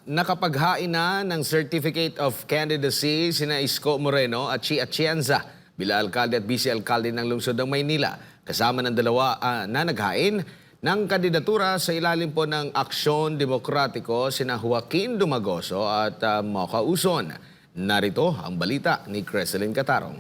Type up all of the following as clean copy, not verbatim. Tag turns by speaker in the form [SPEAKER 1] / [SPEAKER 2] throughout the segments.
[SPEAKER 1] Nakapaghain na ng Certificate of Candidacy sina Isko Moreno at Chi Atienza bilang alkalde at vice-alkalde ng lungsod ng Maynila. Kasama ng dalawa na naghain ng kandidatura sa ilalim po ng Aksyon Demokratiko sina Joaquin Dumagoso at Mocha Uson. Narito ang balita ni Creselyn Catarong.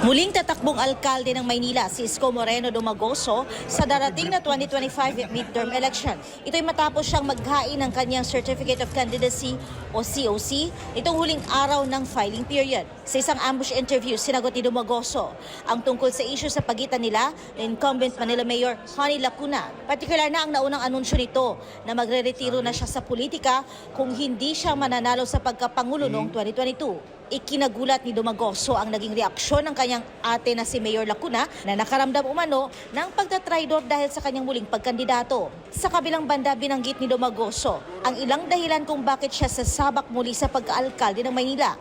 [SPEAKER 2] Muling tatakbong alkalde ng Maynila si Isko Moreno Dumagoso sa darating na 2025 midterm election. Ito'y matapos siyang maghain ng kanyang Certificate of Candidacy o COC itong huling araw ng filing period. Sa isang ambush interview, sinagot ni Dumagoso ang tungkol sa issue sa pagitan nila na incumbent Manila Mayor Honey Lacuna. Partikular na ang naunang anunsyo nito na magre-retiro na siya sa politika kung hindi siya mananalo sa pagkapangulo noong 2022. Ikinagulat ni Dumagoso ang naging reaksyon ng kanyang ate na si Mayor Lacuna na nakaramdam umano ng pagtatraidor dahil sa kanyang muling pagkandidato. Sa kabilang banda, binanggit ni Dumagoso ang ilang dahilan kung bakit siya sasabak muli sa pagkaalkalde ng Maynila.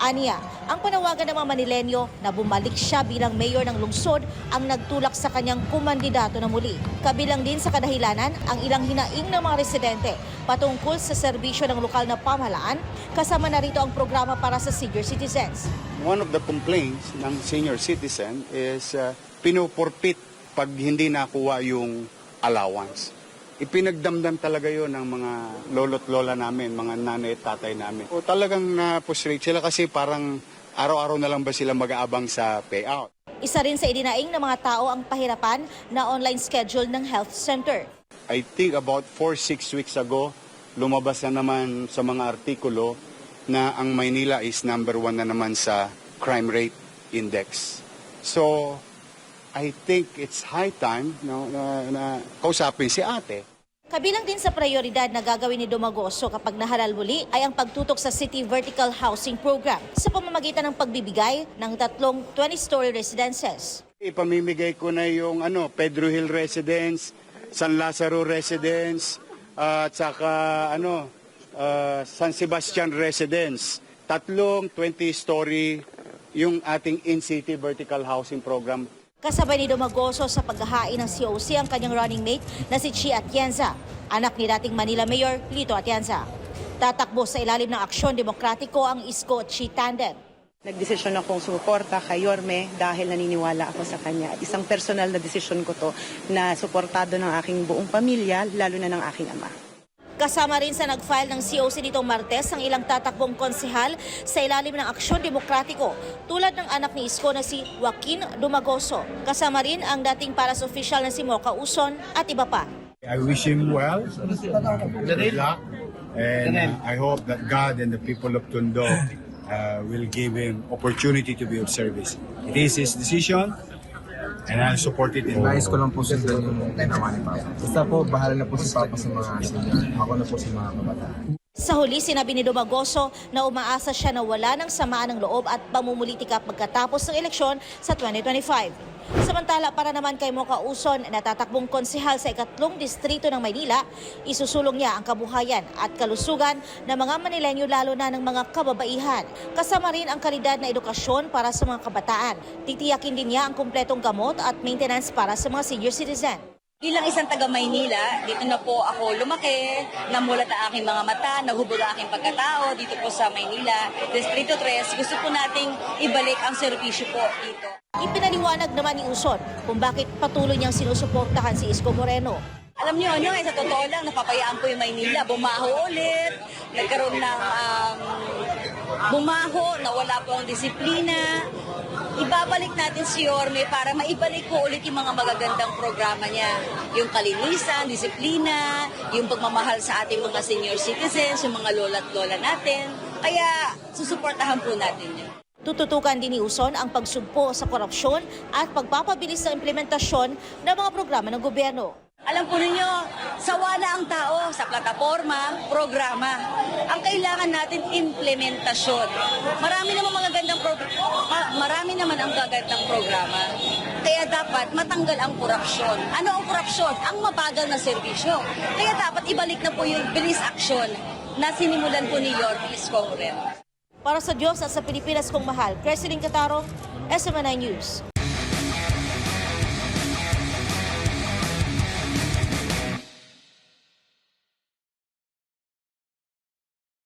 [SPEAKER 2] Aniya, ang panawagan ng mga Manilenyo na bumalik siya bilang mayor ng lungsod ang nagtulak sa kanyang kumandidato na muli. Kabilang din sa kadahilanan ang ilang hinaing ng mga residente patungkol sa serbisyo ng lokal na pamahalaan, kasama na rito ang programa para sa senior citizens.
[SPEAKER 3] One of the complaints ng senior citizen is pinupurpit pag hindi nakuha yung allowance. Ipinagdamdam talaga yon ng mga lolo't lola namin, mga nanay at tatay namin. O talagang na-frustrate sila kasi parang araw-araw na lang ba sila mag-aabang sa payout.
[SPEAKER 2] Isa rin sa idinaing ng mga tao ang pahirapan na online schedule ng health center.
[SPEAKER 3] I think about 4-6 weeks ago, lumabas na naman sa mga artikulo na ang Maynila is number 1 na naman sa crime rate index. So, I think it's high time na kausapin si ate.
[SPEAKER 2] Kabilang din sa prioridad na gagawin ni Dumagoso kapag nahalal muli ay ang pagtutok sa City Vertical Housing Program sa pamamagitan ng pagbibigay ng 3 20-story residences.
[SPEAKER 3] Ipamimigay ko na yung Pedro Hill Residence, San Lazaro Residence, at saka San Sebastian Residence. 3 20-story yung ating in-city vertical housing program.
[SPEAKER 2] Kasabay ni Dumagoso sa paghahain ng COC ang kanyang running mate na si Chi Atienza, anak ni dating Manila Mayor Lito Atienza. Tatakbo sa ilalim ng Aksyon Demokratiko ang Isko at Chi tandem.
[SPEAKER 4] Nagdesisyon akong sumuporta kay Yorme dahil naniniwala ako sa kanya. At isang personal na desisyon ko to na suportado ng aking buong pamilya, lalo na ng aking ama.
[SPEAKER 2] Kasama rin sa nag-file ng COC nitong Martes ang ilang tatakbong konsehal sa ilalim ng Aksyon Demokratiko tulad ng anak ni Isko na si Joaquin Dumagoso. Kasama rin ang dating paras official na si Mocha Uson at iba pa.
[SPEAKER 5] I wish him well, good luck, and I hope that God and the people of Tondo will give him opportunity to be of service. It is his decision, and I'll support it.
[SPEAKER 6] Nais ko lang po sundan yung ginawa ni Papa. Basta po, bahala na po si Papa sa mga senior. Ako na po sa mga kabataan.
[SPEAKER 2] Sa huli, sinabi ni Dumagoso na umaasa siya na wala ng samaan ng loob at pamumulitika pagkatapos ng eleksyon sa 2025. Samantala, para naman kay Mocha Uson na tatakbong konsehal sa 2 distrito ng Maynila, isusulong niya ang kabuhayan at kalusugan ng mga Manilenyo lalo na ng mga kababaihan. Kasama rin ang kalidad na edukasyon para sa mga kabataan. Titiyakin din niya ang kumpletong gamot at maintenance para sa mga senior citizen.
[SPEAKER 7] Bilang isang taga Maynila, dito na po ako lumaki, namulat ang aking mga mata, nahubog ang aking pagkatao dito po sa Maynila. Distrito 3, gusto po nating ibalik ang serbisyo po dito.
[SPEAKER 2] Ipinaliwanag naman ni Uson kung bakit patuloy niyang sinusuportahan si Isko Moreno.
[SPEAKER 7] Alam niyo, sa totoo lang, napapayaan po yung Maynila. Bumaho ulit, nagkaroon ng bumaho, nawala po ang disiplina. Ibabalik natin si Yorme para maibalik po ulit yung mga magagandang programa niya. Yung kalinisan, disiplina, yung pagmamahal sa ating mga senior citizens, yung mga lola't lola natin. Kaya susuportahan po natin yun.
[SPEAKER 2] Tututukan din ni Uson ang pagsugpo sa korupsyon at pagpapabilis ng implementasyon ng mga programa ng gobyerno.
[SPEAKER 7] Alam po ninyo, sawa na ang tao sa plataforma, programa. Ang kailangan natin, implementasyon. Marami naman ang gagandang programa. Kaya dapat matanggal ang korupsyon. Ano ang korupsyon? Ang mabagal na serbisyo. Kaya dapat ibalik na po yung bilis aksyon na sinimulan po ni Yorme Isko Moreno.
[SPEAKER 2] Para sa Diyos at sa Pilipinas kong mahal, Creselyn Catarong, SMNI News.